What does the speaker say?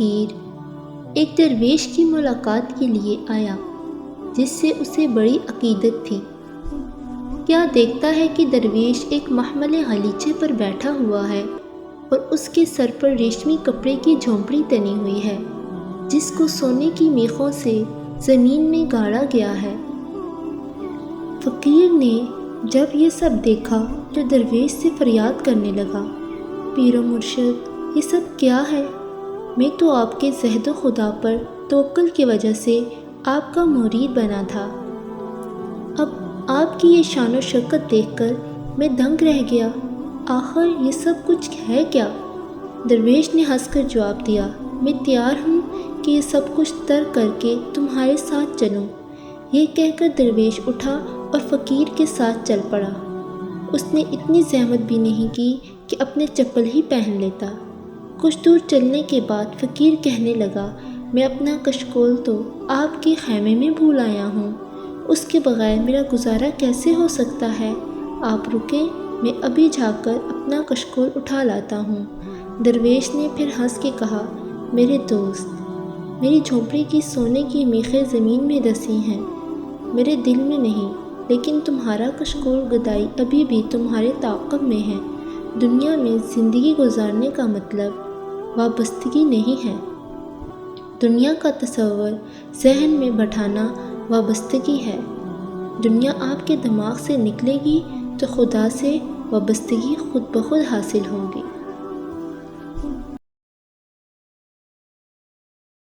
فقیر ایک درویش کی ملاقات کے لیے آیا جس سے اسے بڑی عقیدت تھی۔ کیا دیکھتا ہے کہ درویش ایک محمل غلیچے پر بیٹھا ہوا ہے اور اس کے سر پر ریشمی کپڑے کی جھونپڑی تنی ہوئی ہے جس کو سونے کی میخوں سے زمین میں گاڑا گیا ہے۔ فقیر نے جب یہ سب دیکھا تو درویش سے فریاد کرنے لگا، پیر و مرشد، یہ سب کیا ہے؟ میں تو آپ کے زہد و خدا پر توکل کی وجہ سے آپ کا مرید بنا تھا، اب آپ کی یہ شان و شوکت دیکھ کر میں دنگ رہ گیا، آخر یہ سب کچھ ہے کیا؟ درویش نے ہنس کر جواب دیا، میں تیار ہوں کہ یہ سب کچھ ترک کر کے تمہارے ساتھ چلوں۔ یہ کہہ کر درویش اٹھا اور فقیر کے ساتھ چل پڑا۔ اس نے اتنی زحمت بھی نہیں کی کہ اپنے چپل ہی پہن لیتا۔ کچھ دور چلنے کے بعد فقیر کہنے لگا، میں اپنا کشکول تو آپ کے خیمے میں بھول آیا ہوں، اس کے بغیر میرا گزارا کیسے ہو سکتا ہے؟ آپ رکیں، میں ابھی جا کر اپنا کشکول اٹھا لاتا ہوں۔ درویش نے پھر ہنس کے کہا، میرے دوست، میری جھونپڑی کی سونے کی میخیں زمین میں دسی ہیں، میرے دل میں نہیں، لیکن تمہارا کشکول گدائی ابھی بھی تمہارے تعاقب میں ہے۔ دنیا میں زندگی گزارنے کا مطلب وابستگی نہیں ہے، دنیا کا تصور ذہن میں بٹھانا وابستگی ہے۔ دنیا آپ کے دماغ سے نکلے گی تو خدا سے وابستگی خود بخود حاصل ہوگی۔